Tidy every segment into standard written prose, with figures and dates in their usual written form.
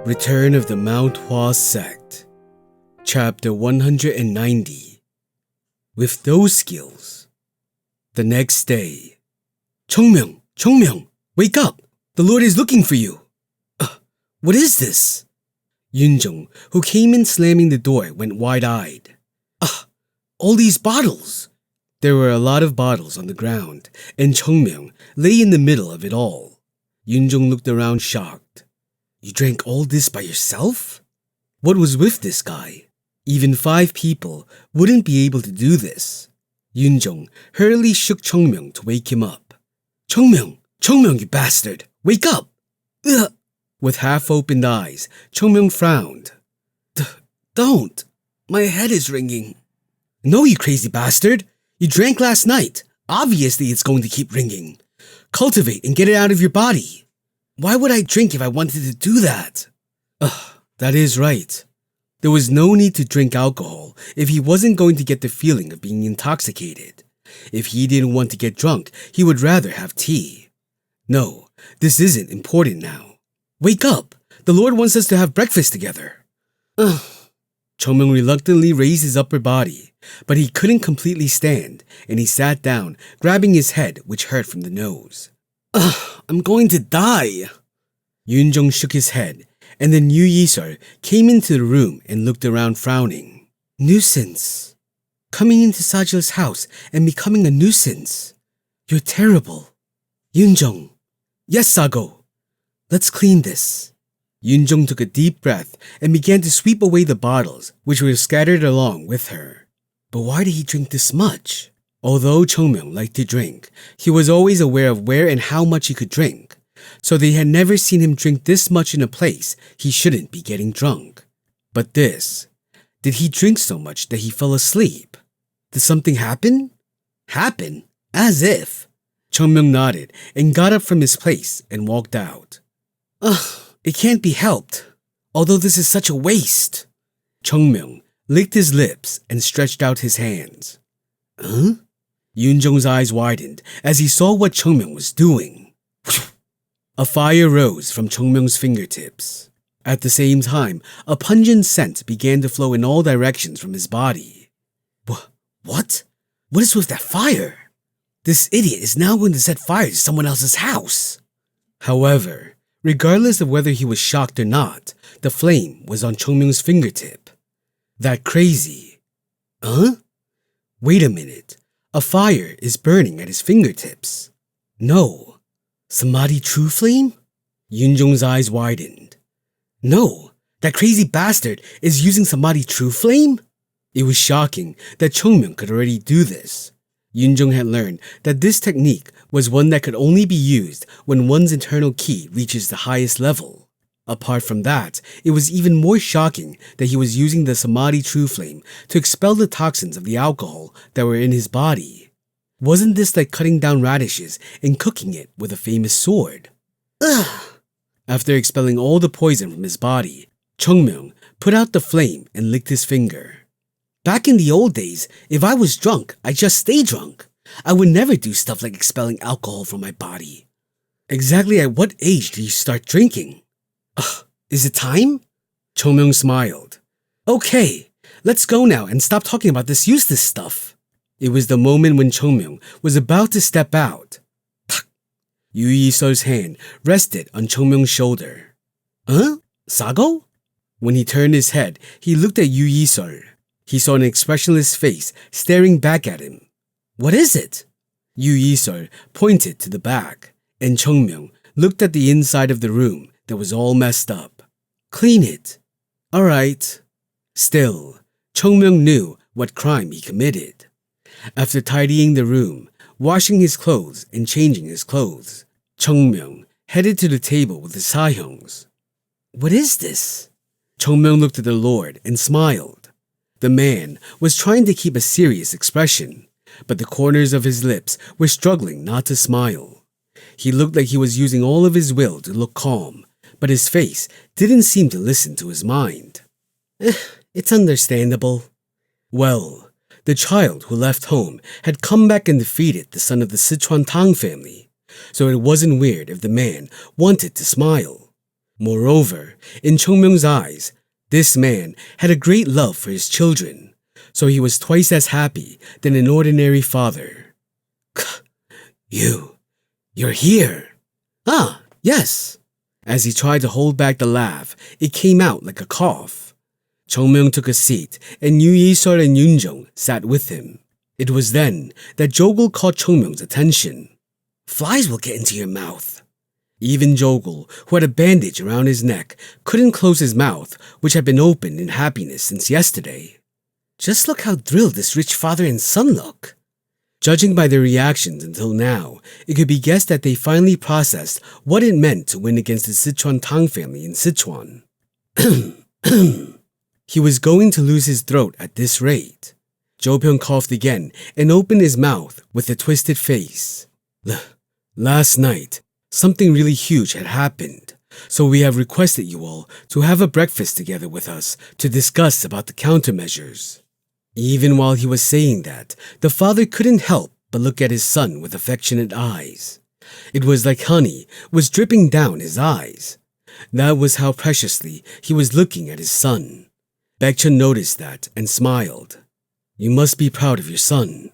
Return of the Mount Hua Sect, Chapter 190. With those skills. The next day. Chongmyung, wake up! The Lord is looking for you! What is this? Yunjong, who came in slamming the door, went wide-eyed. All these bottles! There were a lot of bottles on the ground, and Chongmyung lay in the middle of it all. Yunjong looked around shocked. You drank all this by yourself? What was with this guy? Even 5 people wouldn't be able to do this. Yunjong hurriedly shook Chongmyung to wake him up. Chongmyung, you bastard! Wake up! Ugh. With half-opened eyes, Chongmyung frowned. Don't! My head is ringing. No, you crazy bastard! You drank last night. Obviously it's going to keep ringing. Cultivate and get it out of your body. Why would I drink if I wanted to do that? That is right. There was no need to drink alcohol if he wasn't going to get the feeling of being intoxicated. If he didn't want to get drunk, he would rather have tea. No, this isn't important now. Wake up! The Lord wants us to have breakfast together. Chongmyung reluctantly raised his upper body, but he couldn't completely stand, and he sat down, grabbing his head, which hurt from the nose. I'm going to die. Yunjong shook his head, and then Yu Yisol came into the room and looked around frowning. Nuisance. Coming into Sajil's house and becoming a nuisance. You're terrible. Yunjong. Yes, Sago. Let's clean this. Yunjong took a deep breath and began to sweep away the bottles, which were scattered along with her. But why did he drink this much? Although Chongmyung liked to drink, he was always aware of where and how much he could drink, so they had never seen him drink this much in a place he shouldn't be getting drunk. But this, did he drink so much that he fell asleep? Did something happen? Happen? As if. Chongmyung nodded and got up from his place and walked out. It can't be helped, although this is such a waste. Chongmyung licked his lips and stretched out his hands. Yunjong's eyes widened as he saw what Chongmyung was doing. A fire rose from Chongmyung's fingertips. At the same time, a pungent scent began to flow in all directions from his body. What? What is with that fire? This idiot is now going to set fire to someone else's house. However, regardless of whether he was shocked or not, the flame was on Chongmyung's fingertip. That crazy. Wait a minute. A fire is burning at his fingertips. No. Samadhi true flame? Yunjong's eyes widened. No, that crazy bastard is using Samadhi true flame? It was shocking that Chongmyung could already do this. Yunjong had learned that this technique was one that could only be used when one's internal ki reaches the highest level. Apart from that, it was even more shocking that he was using the Samadhi true flame to expel the toxins of the alcohol that were in his body. Wasn't this like cutting down radishes and cooking it with a famous sword? After expelling all the poison from his body, Chongmyung put out the flame and licked his finger. Back in the old days, if I was drunk, I'd just stay drunk. I would never do stuff like expelling alcohol from my body. Exactly at what age do you start drinking? Is it time? Chongmyung smiled. Okay, let's go now and stop talking about this useless stuff. It was the moment when Chongmyung was about to step out. Yu Yisol's hand rested on Chongmyung's shoulder. Sago? When he turned his head, he looked at Yu Yisol. He saw an expressionless face staring back at him. What is it? Yu Yisol pointed to the back, and Chongmyung looked at the inside of the room that was all messed up. Clean it. All right. Still, Chongmyung knew what crime he committed. After tidying the room, washing his clothes and changing his clothes, Chongmyung headed to the table with the Sahyungs. What is this? Chongmyung looked at the Lord and smiled. The man was trying to keep a serious expression, but the corners of his lips were struggling not to smile. He looked like he was using all of his will to look calm, but his face didn't seem to listen to his mind. It's understandable. Well, the child who left home had come back and defeated the son of the Sichuan Tang family, so it wasn't weird if the man wanted to smile. Moreover, in Chongmyung's eyes, this man had a great love for his children, so he was twice as happy than an ordinary father. You're here. Ah, yes. As he tried to hold back the laugh, it came out like a cough. Chongmyung took a seat and Yu Yi-sol and Yoon-jung sat with him. It was then that Jogul caught Chongmyung's attention. Flies will get into your mouth. Even Jogul, who had a bandage around his neck, couldn't close his mouth, which had been open in happiness since yesterday. Just look how thrilled this rich father and son look. Judging by their reactions until now, it could be guessed that they finally processed what it meant to win against the Sichuan Tang family in Sichuan. He was going to lose his throat at this rate. Jo-pyung coughed again and opened his mouth with a twisted face. Last night, something really huge had happened, so we have requested you all to have a breakfast together with us to discuss about the countermeasures. Even while he was saying that, the father couldn't help but look at his son with affectionate eyes. It was like honey was dripping down his eyes. That was how preciously he was looking at his son. Baekchun noticed that and smiled. You must be proud of your son.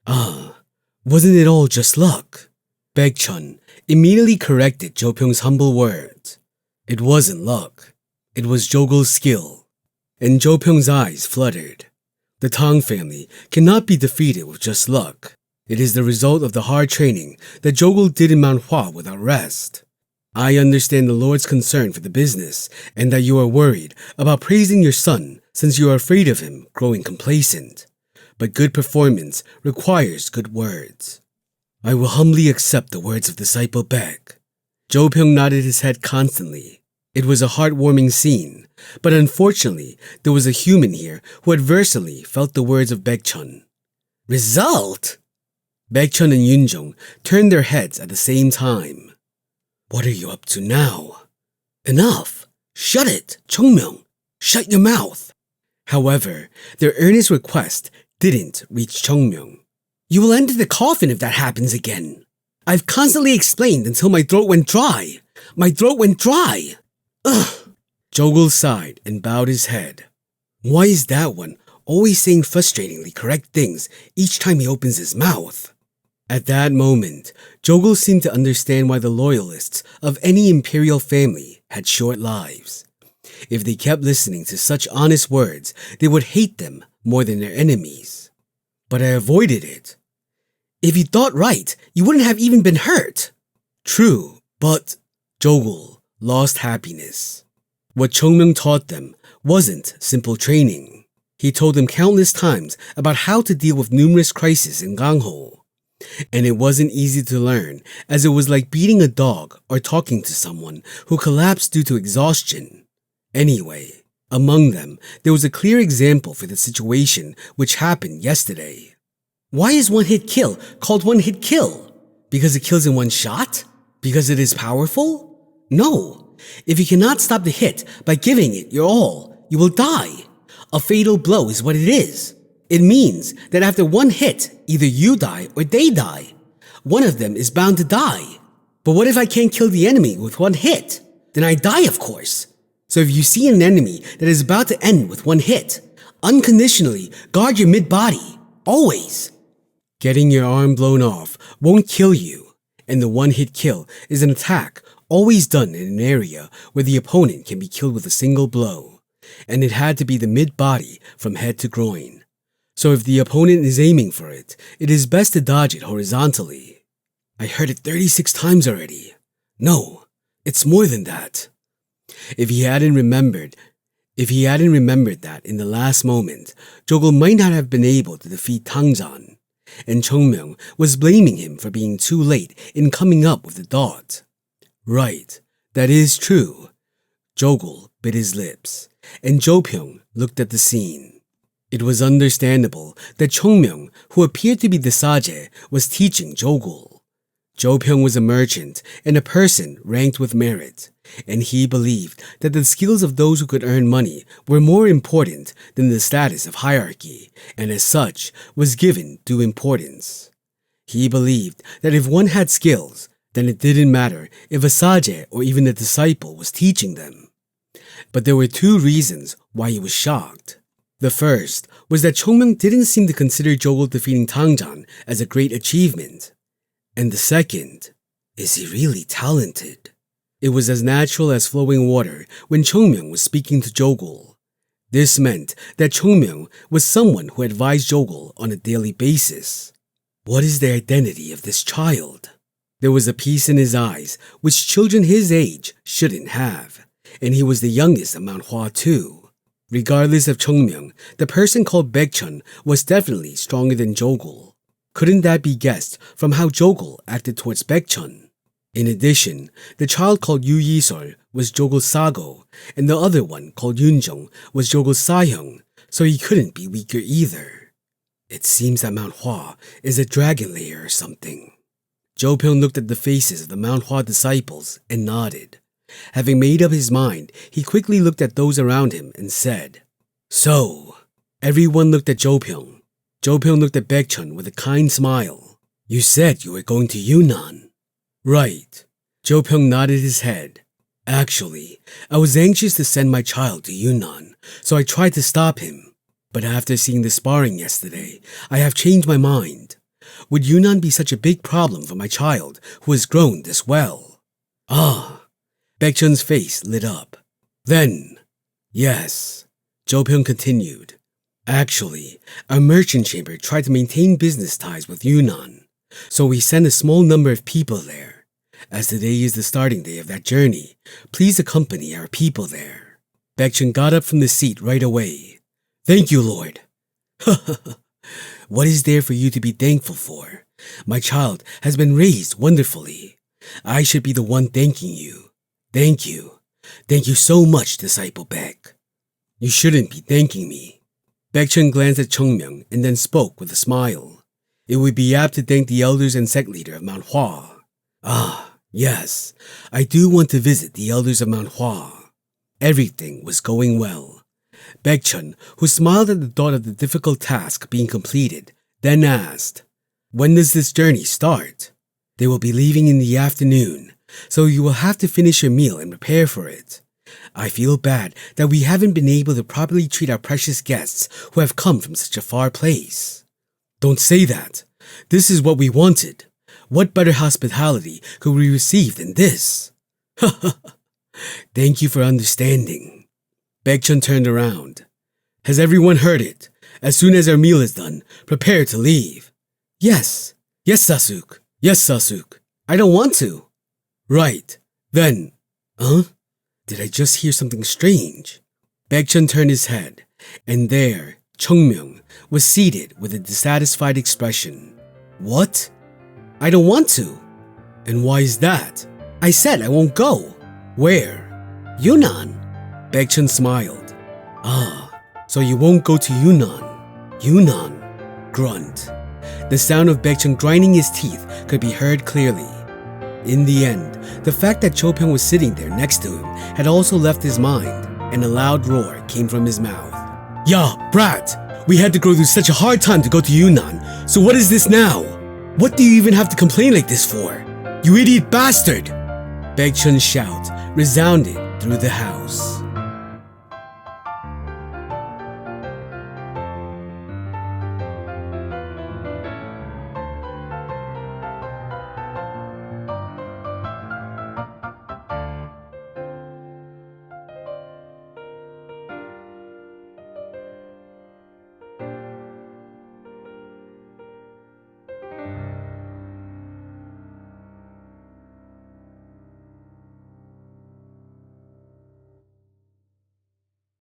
Ah, wasn't it all just luck? Baekchun immediately corrected Jo-pyung's humble words. It wasn't luck. It was Jogul's skill. And Jo-pyung's eyes fluttered. The Tang family cannot be defeated with just luck. It is the result of the hard training that Jogul did in Mount Hua without rest. I understand the Lord's concern for the business and that you are worried about praising your son since you are afraid of him growing complacent. But good performance requires good words. I will humbly accept the words of disciple Baek. Jo-pyung nodded his head constantly. It was a heartwarming scene, but unfortunately, there was a human here who adversely felt the words of Baekchun. Result? Baekchun and Yoon-jung turned their heads at the same time. What are you up to now? Enough! Shut it, Chongmyung! Shut your mouth! However, their earnest request didn't reach Chongmyung. You will end in the coffin if that happens again. I've constantly explained until my throat went dry. My throat went dry! Ugh! Jogul sighed and bowed his head. Why is that one always saying frustratingly correct things each time he opens his mouth? At that moment, Jogul seemed to understand why the loyalists of any imperial family had short lives. If they kept listening to such honest words, they would hate them more than their enemies. But I avoided it. If you thought right, you wouldn't have even been hurt. True, but Jogul lost happiness. What Chongmyung taught them wasn't simple training. He told them countless times about how to deal with numerous crises in Gangho. And it wasn't easy to learn, as it was like beating a dog or talking to someone who collapsed due to exhaustion. Anyway, among them, there was a clear example for the situation which happened yesterday. Why is one-hit kill called one-hit kill? Because it kills in one shot? Because it is powerful? No. If you cannot stop the hit by giving it your all, you will die. A fatal blow is what it is. It means that after one hit, either you die or they die. One of them is bound to die. But what if I can't kill the enemy with one hit? Then I die, of course. So if you see an enemy that is about to end with one hit, unconditionally guard your mid-body. Always. Getting your arm blown off won't kill you. And the one-hit kill is an attack always done in an area where the opponent can be killed with a single blow. And it had to be the mid-body from head to groin. So if the opponent is aiming for it, it is best to dodge it horizontally. I heard it 36 times already. No, it's more than that. If he hadn't remembered that in the last moment, Jogul might not have been able to defeat Tangjan, and Chongmyung was blaming him for being too late in coming up with the thought. Right, that is true. Jogul bit his lips, and Jo-pyung looked at the scene. It was understandable that Chongmyung, who appeared to be the Saje, was teaching Jogul. Jo-pyung was a merchant and a person ranked with merit, and he believed that the skills of those who could earn money were more important than the status of hierarchy, and as such was given due importance. He believed that if one had skills, then it didn't matter if a sage or even a disciple was teaching them. But there were two reasons why he was shocked. The first was that Chongmyeong didn't seem to consider Jogul defeating Tangjan as a great achievement. And the second, is he really talented? It was as natural as flowing water when Chongmyeong was speaking to Jogul. This meant that Chongmyeong was someone who advised Jogul on a daily basis. What is the identity of this child? There was a peace in his eyes which children his age shouldn't have, and he was the youngest of Mount Hua too. Regardless of Chongmyeong, the person called Baekchun was definitely stronger than Jogul. Couldn't that be guessed from how Jogul acted towards Baekchun? In addition, the child called Yu Yisol was Jogul's Sago, and the other one called Yunjong was Jogul's Sahyung, so he couldn't be weaker either. It seems that Mount Hua is a dragon lair or something. Jo Pyong looked at the faces of the Mount Hua disciples and nodded. Having made up his mind, he quickly looked at those around him and said, "So." Everyone looked at Jo Pyong. Jo Pyong looked at Baekchun with a kind smile. "You said you were going to Yunnan." "Right." Jo Pyong nodded his head. "Actually, I was anxious to send my child to Yunnan, so I tried to stop him. But after seeing the sparring yesterday, I have changed my mind. Would Yunnan be such a big problem for my child who has grown this well?" "Ah." Baekchun's face lit up. "Then, yes." Jo Pyong continued. "Actually, our merchant chamber tried to maintain business ties with Yunnan, so we sent a small number of people there. As today is the starting day of that journey, please accompany our people there." Baekchun got up from the seat right away. "Thank you, Lord." "What is there for you to be thankful for? My child has been raised wonderfully. I should be the one thanking you. Thank you. Thank you so much, Disciple Baek." "You shouldn't be thanking me." Baekchun glanced at Chongmyeong and then spoke with a smile. "It would be apt to thank the elders and sect leader of Mount Hua." "Ah, yes. I do want to visit the elders of Mount Hua." Everything was going well. Baekchun, who smiled at the thought of the difficult task being completed, then asked, "When does this journey start?" "They will be leaving in the afternoon, so you will have to finish your meal and prepare for it. I feel bad that we haven't been able to properly treat our precious guests who have come from such a far place." "Don't say that. This is what we wanted. What better hospitality could we receive than this?" "Thank you for understanding." Baekchun turned around. "Has everyone heard it? As soon as our meal is done, prepare to leave." "Yes. Yes, Sasuk. Yes, Sasuk. I don't want to." "Right. Then, Did I just hear something strange?" Baekchun turned his head, and there, Chongmyeong was seated with a dissatisfied expression. "What? I don't want to." "And why is that?" "I said I won't go." "Where?" "Yunnan." Baekchun smiled. "Ah, so you won't go to Yunnan." "Yunnan." Grunt. The sound of Baekchun grinding his teeth could be heard clearly. In the end, the fact that Jo Pyong was sitting there next to him had also left his mind, and a loud roar came from his mouth. "Ya, brat! We had to go through such a hard time to go to Yunnan, so what is this now? What do you even have to complain like this for? You idiot bastard!" Baekchun's shout resounded through the house.